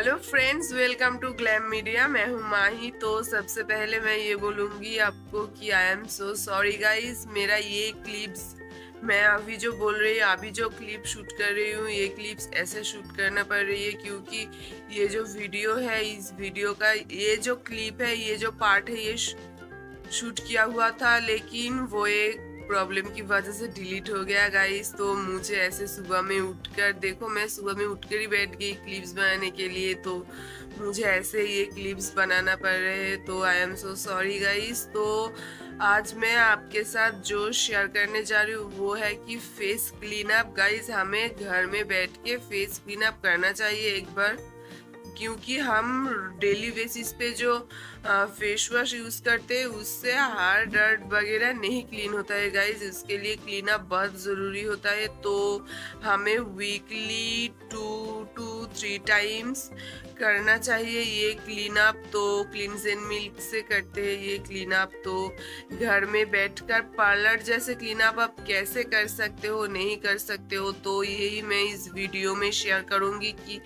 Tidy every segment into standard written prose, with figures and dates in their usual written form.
Hello friends, welcome to Glam Media. मैं हूं माही। तो सबसे पहले मैं ये बोलूंगी आपको कि आई एम सो सॉरी गाइस। मेरा ये क्लिप्स, मैं अभी जो बोल रही हूँ, अभी जो क्लिप शूट कर रही हूँ, ये क्लिप्स ऐसे शूट करना पड़ रही है क्योंकि ये जो वीडियो है, इस वीडियो का ये जो क्लिप है, ये जो पार्ट है, ये शूट किया हुआ था, लेकिन वो एक प्रॉब्लम की वजह से डिलीट हो गया गाइस। तो मुझे ऐसे सुबह में उठकर, देखो मैं सुबह में उठकर ही बैठ गई क्लिप्स बनाने के लिए, तो मुझे ऐसे ये क्लिप्स बनाना पड़ रहे हैं। तो आई एम सो सॉरी गाइस। तो आज मैं आपके साथ जो शेयर करने जा रही हूँ वो है कि फेस क्लीन अप। गाइस, हमें घर में बैठ के फेस क्लीन अप करना चाहिए एक बार, क्योंकि हम डेली बेसिस पे जो फेस वॉश यूज करते हैं उससे हार डर्ट वगैरह नहीं क्लीन होता है गाइज। इसके लिए क्लीन अप बहुत ज़रूरी होता है। तो हमें वीकली 2 to 3 टाइम्स करना चाहिए ये क्लीन अप। तो क्लींस एंड मिल्क से करते हैं ये क्लीन अप। तो घर में बैठकर पार्लर जैसे क्लीन अप आप कैसे कर सकते हो, नहीं कर सकते हो, तो यही मैं इस वीडियो में शेयर करूंगी कि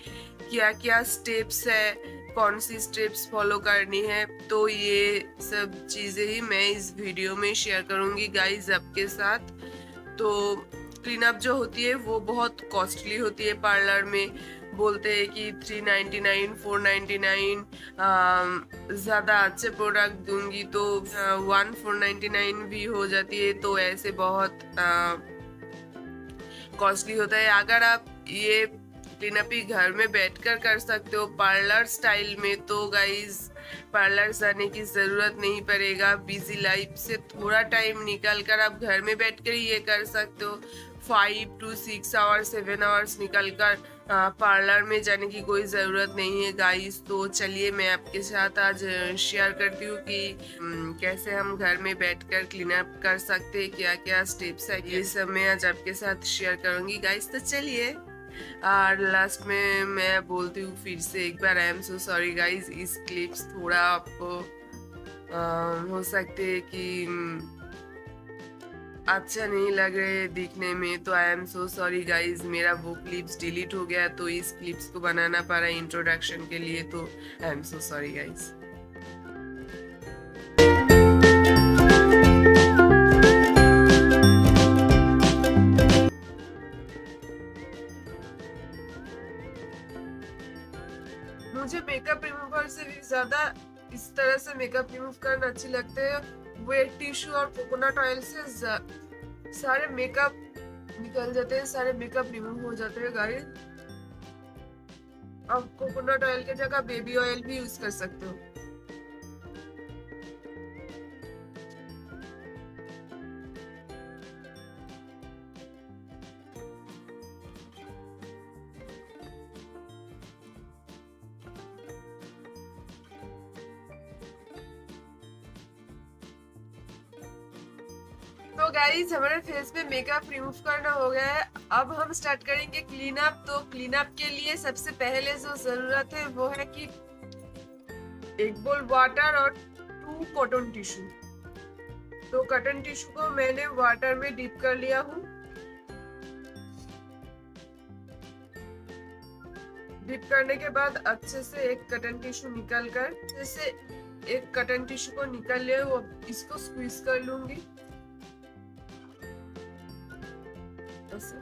क्या क्या स्टेप्स है, कौन सी स्टेप्स फॉलो करनी है। तो ये सब चीजें ही मैं इस वीडियो में शेयर करूंगी गाइस आपके साथ। तो क्लीन अप जो होती है वो बहुत कॉस्टली होती है। पार्लर में बोलते हैं कि 399 499, ज़्यादा अच्छे प्रोडक्ट दूंगी तो 1499 भी हो जाती है। तो ऐसे बहुत कॉस्टली होता है। अगर आप ये क्लीन अप ही घर में बैठकर कर सकते हो पार्लर स्टाइल में, तो गाइज पार्लर जाने की जरूरत नहीं पड़ेगा। बिजी लाइफ से थोड़ा टाइम निकाल कर आप घर में बैठकर ये कर सकते हो। 5 to 6 आवर्स 7 आवर्स निकल कर पार्लर में जाने की कोई ज़रूरत नहीं है गाइस। तो चलिए मैं आपके साथ आज शेयर करती हूँ कि कैसे हम घर में बैठकर क्लीन अप कर सकते हैं, क्या क्या स्टेप्स है, ये सब मैं आज आपके साथ शेयर करूँगी गाइस। तो चलिए, और लास्ट में मैं बोलती हूँ फिर से एक बार, I am so sorry guys. इस क्लिप्स थोड़ा आपको हो सकते है कि अच्छा नहीं लग रहे दिखने में, तो आई एम सो सॉरी गाइज। मेरा वो क्लिप्स डिलीट हो गया तो इस क्लिप्स को बनाना पड़ा इंट्रोडक्शन के लिए। तो आई एम सो सॉरी गाइज। मुझे मेकअप रिमूवर से भी ज्यादा इस तरह से मेकअप रिमूव करना अच्छे लगते हैं। वेट टिश्यू और कोकोनट ऑयल से सारे मेकअप निकल जाते हैं, सारे मेकअप रिमूव हो जाते हैं गाइस। अब कोकोनट ऑयल की जगह बेबी ऑयल भी यूज कर सकते हो। तो गाइस, हमारे फेस पे मेकअप रिमूव करना हो गया है। अब हम स्टार्ट करेंगे क्लीन अप। तो क्लीन अप के लिए सबसे पहले जो जरूरत है वो है कि 1 बोल वाटर और 2 कॉटन टिश्यू। तो कॉटन टिश्यू को मैंने वाटर में डिप कर लिया हूँ। डिप करने के बाद अच्छे से एक कॉटन टिश्यू निकाल कर, जैसे एक कॉटन टिश्यू को निकाल लिया, वो इसको स्क्वीज कर लूंगी ऐसे।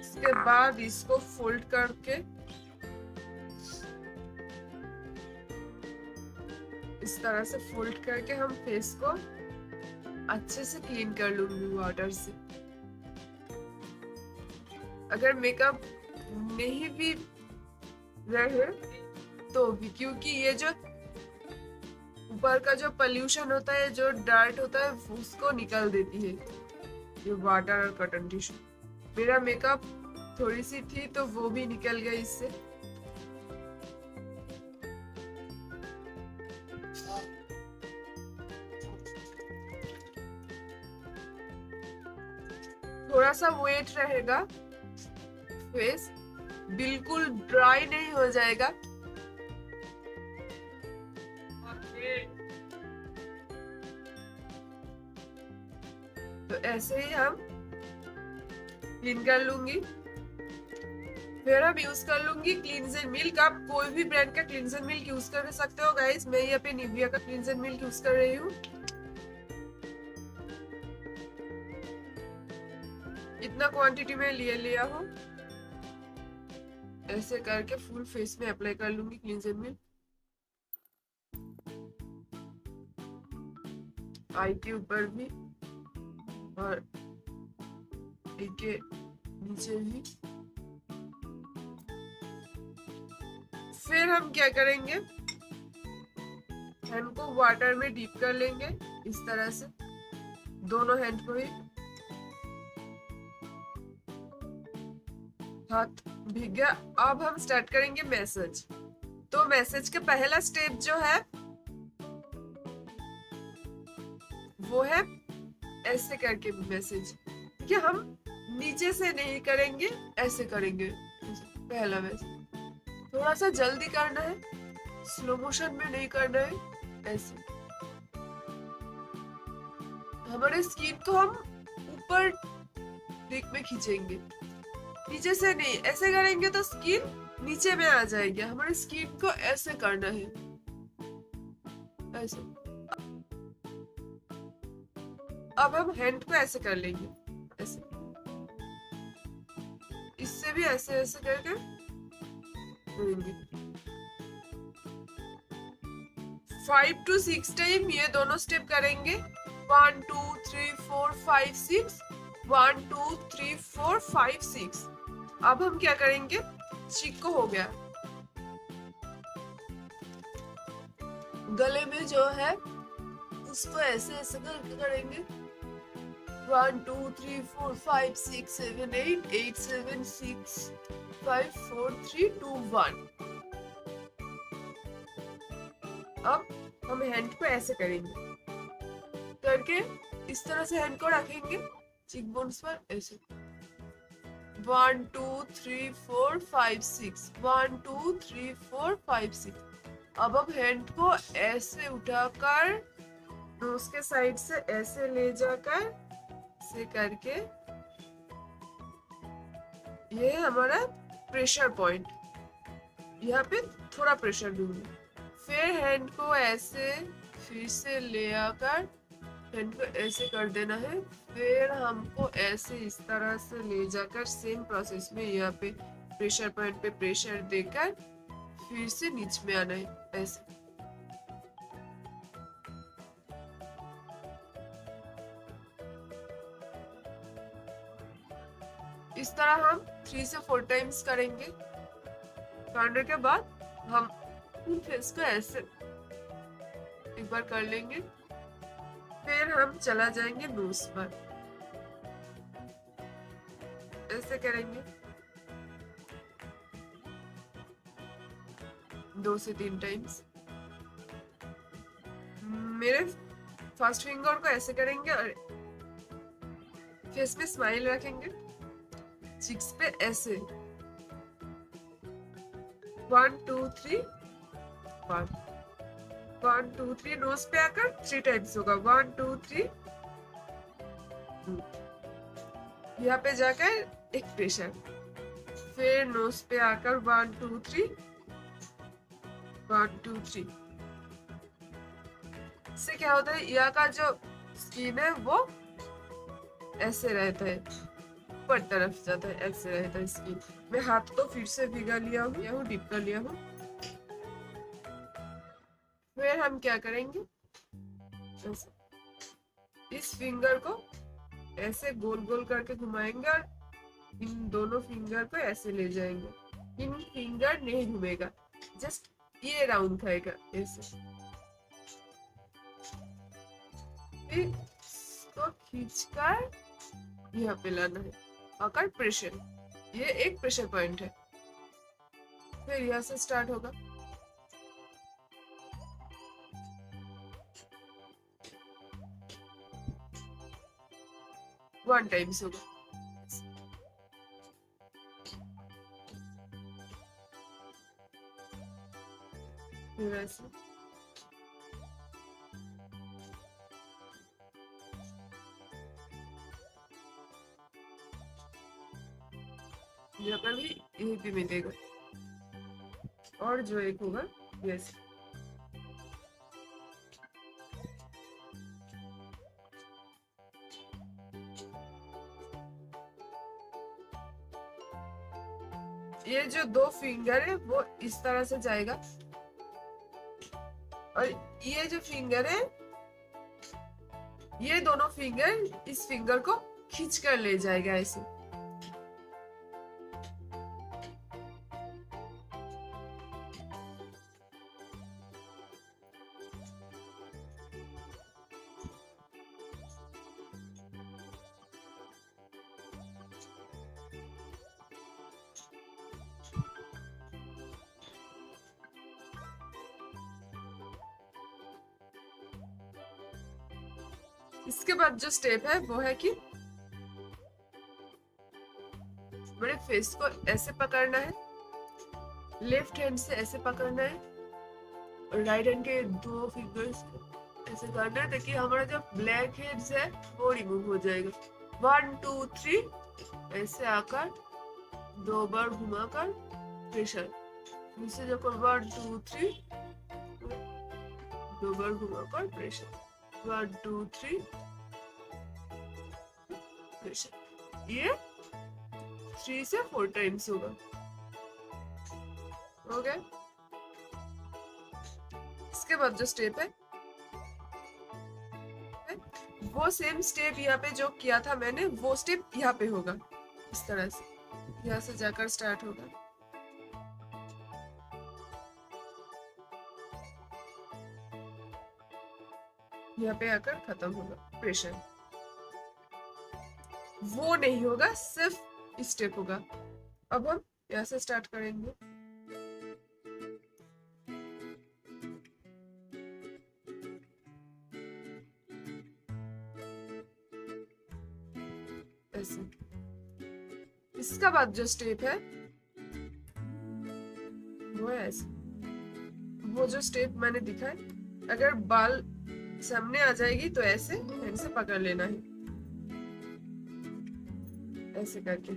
इसके बाद इसको फोल्ड करके इस तरह से फोल्ड करके हम फेस को अच्छे से क्लीन कर लूंगी वाटर से। अगर मेकअप नहीं भी रहे तो भी, क्योंकि ये जो ऊपर का जो पोल्यूशन होता है, जो डर्ट होता है, उसको निकाल देती है ये वाटर और कॉटन टिश्यू। मेरा मेकअप थोड़ी सी थी तो वो भी निकल गई इससे। थोड़ा सा वेट रहेगा, फेस बिल्कुल ड्राई नहीं हो जाएगा। तो ऐसे ही हम क्लीन कर लूंगी। फिर अब यूज कर लूंगी क्लींजर मिल्क। आप कोई भी ब्रांड का क्लींजर मिल्क यूज कर सकते हो गाइस। मैं यहाँ पे निविया का क्लींजर मिल्क यूज कर रही हूँ। इतना क्वांटिटी में लिया हूँ। ऐसे करके फुल फेस में अप्लाई कर लूंगी क्लींजर मिल्क। आई के ऊपर भी और आई के नीचे भी। फिर हम क्या करेंगे, हैंड को वाटर में डीप कर लेंगे इस तरह से, दोनों हैंड को ही। हाथ भीग गया। अब हम स्टार्ट करेंगे मैसेज। तो मैसेज का पहला स्टेप जो है वो है ऐसे करके मैसेज, कि हम नीचे से नहीं करेंगे, ऐसे करेंगे। पहला मैसेज थोड़ा सा जल्दी करना है, स्लो मोशन में नहीं करना है। ऐसे हमारे स्किन को हम ऊपर दिक में खींचेंगे, नीचे से नहीं। ऐसे करेंगे तो स्किन नीचे में आ जाएगी। हमारे स्किन को ऐसे करना है, ऐसे। अब हम हैंड को ऐसे कर लेंगे, ऐसे। इससे भी ऐसे ऐसे करके करेंगे। 5 to 6 टाइम ये दोनों स्टेप करेंगे। 1 2 3 4 5 6, 1 2 3 4 5 6। अब हम क्या करेंगे, चीक को हो गया, गले में जो है उसको ऐसे ऐसे करके करेंगे। 1 2 3 4 5 6 7 8 8 7 6 5 4 3 2 1। अब हम हैंड को ऐसे करेंगे, करके इस तरह से हैंड को रखेंगे चीक बोन्स पर, ऐसे। 1 2 3 4 5 6, 1 2 3 4 5 6। अब हम हैंड को ऐसे उठाकर नोज के साइड से ऐसे ले जाकर से करके, ये हमारा प्रेशर पॉइंट, यहाँ पे थोड़ा प्रेशर दूंगी। फिर हैंड को ऐसे फिर से ले आकर हैंड को ऐसे कर देना है। फिर हमको ऐसे इस तरह से ले जाकर सेम प्रोसेस में यहाँ पे प्रेशर पॉइंट पे प्रेशर देकर फिर से नीचे में आना है, ऐसे। इस तरह हम 3 से 4 टाइम्स करेंगे। करने के बाद हम फेस को ऐसे एक बार कर लेंगे। फिर हम चला जाएंगे नोज पर, ऐसे करेंगे 2 से 3 टाइम्स। मेरे फर्स्ट फिंगर को ऐसे करेंगे और फेस पे स्माइल रखेंगे, चिक्स पे ऐसे 1 2 3 1 1 2 3। नोज पे आकर 3 टाइम्स होगा, 1 2 3। यहाँ पे जाकर एक प्रेशर, फिर नोज पे आकर 1 2 3 1 2 3। इससे क्या होता है, यहाँ का जो स्किन है वो ऐसे रहता है, ऊपर तरफ जाता है, ऐसे रहता है स्किन। मैं हाथ को फिर से भिगा लिया हूँ, डिप कर लिया हूँ। फिर हम क्या करेंगे, इस फिंगर को ऐसे गोल गोल करके घुमाएंगे और इन दोनों फिंगर को ऐसे ले जाएंगे। इन फिंगर नहीं घूमेगा, जस्ट ये राउंड खाएगा ऐसे। फिर इसको खींचकर यहाँ पे लाना है, आकर प्रेशर। ये एक प्रेशर पॉइंट है। फिर यहाँ से स्टार्ट होगा। वन टाइम्स होगा। फिर ऐसे यहाँ पर भी यही पे मिलेगा, और जो एक होगा यस। ये जो दो फिंगर है वो इस तरह से जाएगा, और ये जो फिंगर है, ये दोनों फिंगर इस फिंगर को खींच कर ले जाएगा ऐसे। इसके बाद जो स्टेप है वो है कि मेरे फेस को ऐसे पकड़ना है, लेफ्ट हैंड से ऐसे पकड़ना है, और राइट हैंड के दो फिंगर्स ऐसे करना है, ताकि हमारा जो ब्लैक हेड्स है वो रिमूव हो जाएगा। 1 2 3 ऐसे आकर 2 बार घुमाकर प्रेशर, नीचे जाकर 1 2 3 2 बार घुमाकर प्रेशर, 1 2 3 प्रेशर। ये 3 से 4 टाइम्स होगा। हो गया। इसके बाद जो स्टेप है वो सेम स्टेप यहाँ पे जो किया था मैंने, वो स्टेप यहाँ पे होगा। इस तरह से यहाँ से जाकर स्टार्ट होगा। यहाँ पे आकर खत्म होगा प्रेशर। वो नहीं होगा, सिर्फ स्टेप होगा। अब हम यहाँ से स्टार्ट करेंगे। ऐसे। इसका बाद जो स्टेप है वो है ऐसे। वो जो स्टेप मैंने दिखाया, अगर बाल सामने आ जाएगी तो ऐसे हैंड से पकड़ लेना है, ऐसे करके।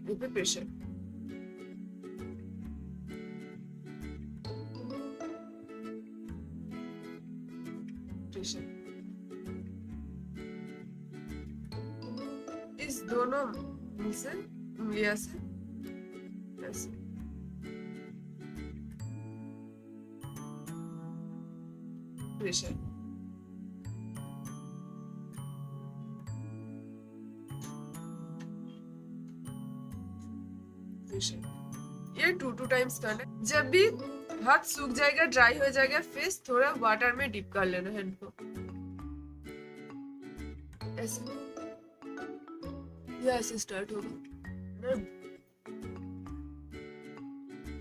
ये पे प्रेशर। प्रेशर इस दोनों से उंगलियां से ऐसे। प्रेशर। ये 2 टाइम्स करना है। जब भी हाथ सूख जाएगा, ड्राई हो जाएगा फेस, थोड़ा वाटर में डिप कर लेना हैंड को, ऐसे। ये ऐसे स्टार्ट होगा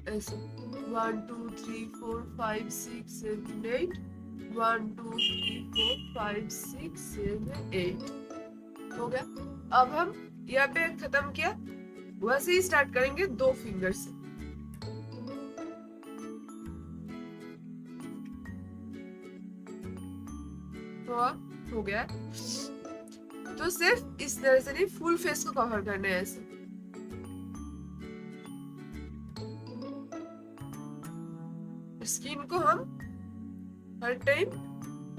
ऐसे। 1 2 3 4 5 6 7 8 1 2 3 4 5 6 7 8 हो गया। अब हम यहाँ पे खत्म किया, वैसे ही स्टार्ट करेंगे 2 फिंगर से। हो गया। तो सिर्फ इस तरह से नहीं, फुल फेस को कवर करना है ऐसे। स्किन को हम हर टाइम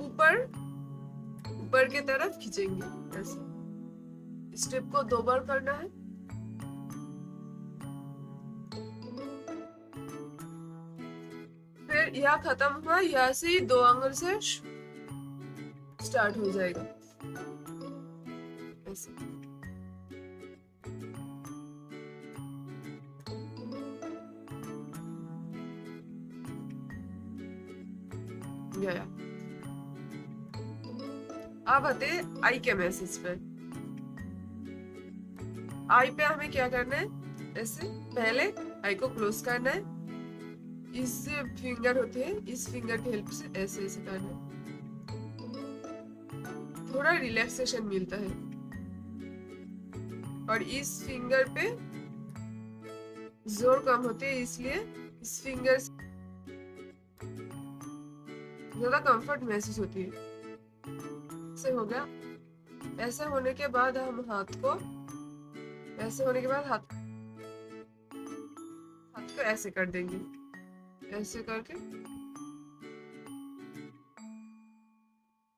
ऊपर ऊपर की तरफ खींचेंगे ऐसे। स्टेप को 2 बार करना है। फिर यहाँ खत्म हुआ, यहाँ से ही 2 आंगुल से स्टार्ट हो जाएगा ऐसे। गया। अब आते आई के मैसेज पे। आई पे हमें क्या करना है, ऐसे पहले आई को क्लोज करना है। इस फिंगर होते हैं, इस फिंगर की हेल्प से ऐसे ऐसे करना है, थोड़ा रिलैक्सेशन मिलता है। और इस फिंगर पे जोर कम होते है, इसलिए इस फिंगर ज्यादा कंफर्ट महसूस होती है। से हो गया। ऐसे होने के बाद हम ऐसे होने के बाद हाथ को ऐसे कर देंगे, ऐसे करके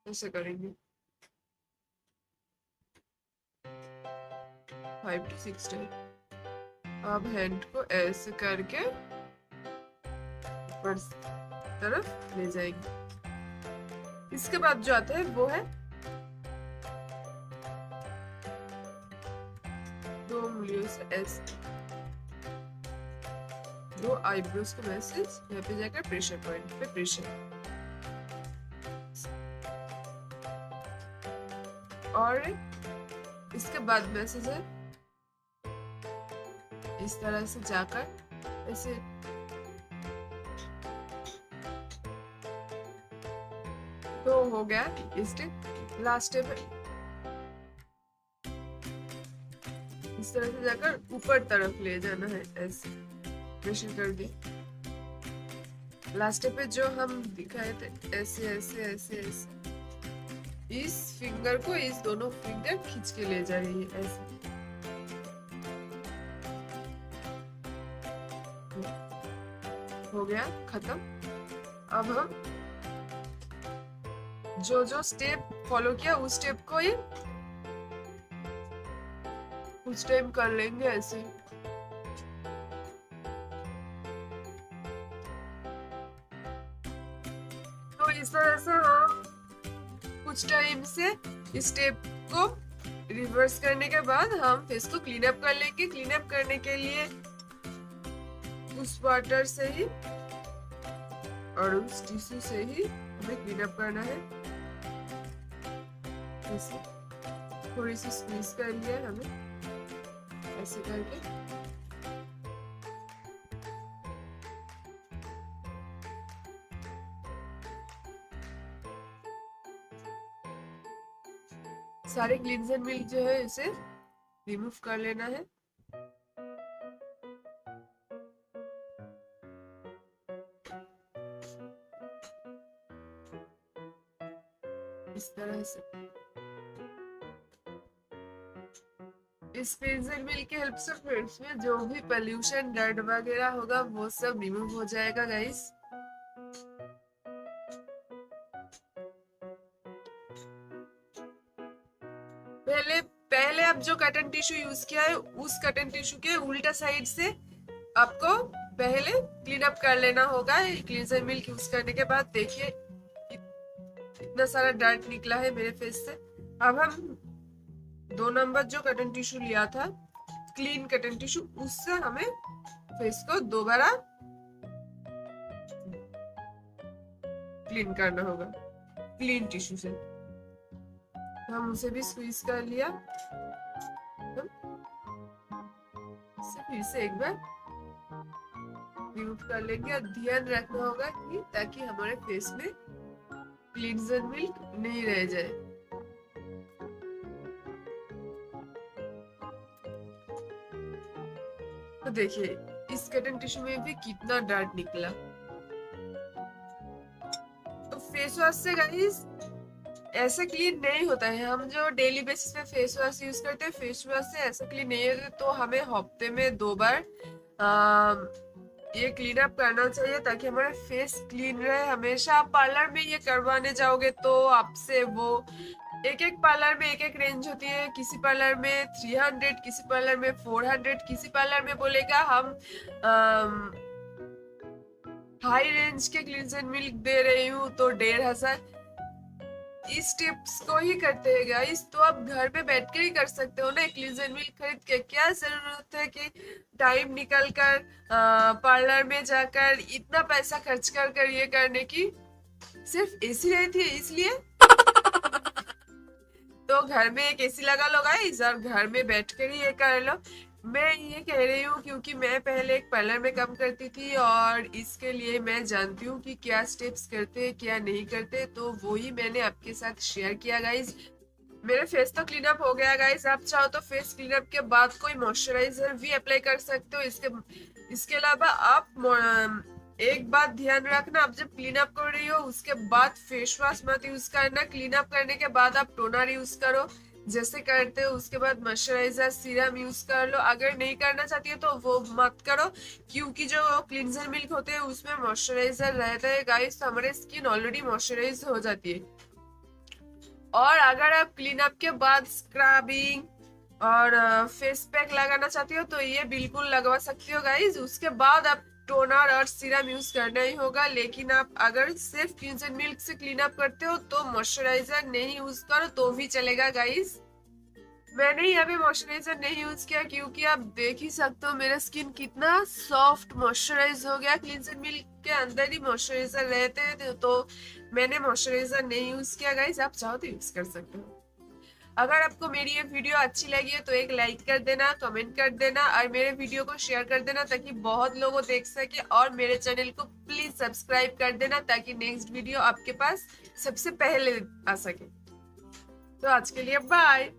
ऐसे करेंगे 5 to 6 टाइम। अब हैंड को ऐसे करके ऊपर तरफ ले जाएंगे। इसके बाद जो आता है वो है 2 उंगलियों से ऐसे 2 आईब्रोज का मैसेज यहाँ पे जाकर प्रेशर पॉइंट पे प्रेशर, और इसके बाद मैसेज है इस तरह से जाकर ऐसे तो हो गया स्टेप। लास्ट स्टेप है इस तरह से जाकर ऊपर तरफ ले जाना है, ऐसे प्रेशर कर दिया। लास्ट स्टेप पे जो हम दिखाए थे ऐसे ऐसे ऐसे ऐसे इस फिंगर को इस दोनों फिंगर खींच के ले जा रही है ऐसे। हो गया खत्म। अब हम जो जो स्टेप फॉलो किया उस स्टेप को ही उस टाइम कर लेंगे ऐसे। तो इस तरह से हम कुछ टाइम से इस स्टेप को रिवर्स करने के बाद हम फेस को क्लीन अप कर लेंगे। क्लीन अप करने के लिए उस वाटर से ही और उस टिश्यू से ही हमें क्लीन अप करना है। ऐसे थोड़ी सी स्क्वीज कर लिया हमें ऐसे करके। सारे ग्लिंजर मिल्क जो है इसे रिमूव कर लेना है। इस तरह से इस क्लींजर मिल्क की हेल्प से फेस में जो भी पोल्यूशन डर्ट वगैरह होगा वो सब रिमूव हो जाएगा गाइस। पहले आप जो कॉटन टिश्यू यूज किया है उस कॉटन टिश्यू के उल्टा साइड से आपको पहले क्लीन अप कर लेना होगा। क्लींजर मिल्क यूज करने के बाद देखिए इतना सारा डर्ट निकला है मेरे फेस से। अब हम 2 नंबर जो कॉटन टिश्यू लिया था क्लीन कॉटन टिश्यू उससे हमें फेस को दोबारा क्लीन करना होगा क्लीन टिश्यू से। हम उसे भी स्क्वीज कर लिया। फिर से एक बार रिमूव कर लेंगे और ध्यान रखना होगा कि ताकि हमारे फेस में क्लींजर मिल्क नहीं रह जाए। तो देखिए इस कॉटन टिश्यू में भी कितना डर्ट निकला। तो फेस वॉश से गाइस ऐसा क्लीन नहीं होता है। हम जो डेली बेसिस पे फेस वॉश यूज करते हैं फेस वॉश से ऐसा क्लीन नहीं होता। तो हमें हफ्ते में 2 बार ये क्लीन अप करना चाहिए ताकि हमारा फेस क्लीन रहे। हमेशा आप पार्लर में ये करवाने जाओगे तो आपसे वो एक पार्लर में एक रेंज होती है। किसी पार्लर में 300, किसी पार्लर में 400, किसी पार्लर में बोलेगा हम हाई रेंज के क्लींजर मिल्क दे रही हूँ तो 1500। इस टिप्स को ही करते हैं गाइस। तो आप घर पे बैठ कर ही कर सकते हो ना क्लींजर मिल्क खरीद के। क्या जरूरत है कि टाइम निकल कर पार्लर में जाकर इतना पैसा खर्च कर ये करने की। सिर्फ एसी रहती है इसलिए तो घर में एक एसी लगा लो गाइस और घर में बैठ कर ही ये कर लो। मैं ये कह रही हूँ क्योंकि मैं पहले एक पार्लर में काम करती थी और इसके लिए मैं जानती हूँ कि क्या स्टेप्स करते हैं क्या नहीं करते। तो वो ही मैंने आपके साथ शेयर किया गाइस। मेरे फेस तो क्लीन अप हो गया गाइस। आप चाहो तो फेस क्लीन अप के बाद कोई मॉइस्चराइजर भी अप्लाई कर सकते हो। इसके अलावा आप एक बात ध्यान रखना, आप जब क्लीन अप कर रही हो उसके बाद फेस वॉश मत यूज करना। क्लीन अप करने के बाद आप टोनर यूज करो। जैसे करते हो उसके बाद मॉइस्चराइजर सीरम यूज कर लो। अगर नहीं करना चाहती हो तो वो मत करो, क्योंकि जो क्लिनजर मिल्क होते हैं उसमें मॉइस्चराइजर रहता है गाइस, तो हमारी स्किन ऑलरेडी मॉइस्चराइज हो जाती है। और अगर आप क्लीन अप के बाद स्क्रबिंग और फेस पैक लगाना चाहती हो तो ये बिल्कुल लगवा सकती हो गाइस। उसके बाद आप टोनर और सीरम यूज करना ही होगा। लेकिन आप अगर सिर्फ क्लिंजर मिल्क से क्लीन अप करते हो तो मॉइस्चराइजर नहीं यूज करो तो भी चलेगा गाइस। मैंने यहाँ पे मॉइस्चराइजर नहीं यूज किया, क्योंकि आप देख ही सकते हो मेरा स्किन कितना सॉफ्ट मॉइस्चराइज हो गया। क्लिंजर मिल्क के अंदर ही मॉइस्चराइजर रहते हैं, तो मैंने मॉइस्चराइजर नहीं यूज किया गाइस। आप चाहो तो यूज कर सकते हो। अगर आपको मेरी ये वीडियो अच्छी लगी है तो एक लाइक कर देना, कमेंट कर देना और मेरे वीडियो को शेयर कर देना ताकि बहुत लोगों देख सके। और मेरे चैनल को प्लीज सब्सक्राइब कर देना ताकि नेक्स्ट वीडियो आपके पास सबसे पहले आ सके। तो आज के लिए बाय।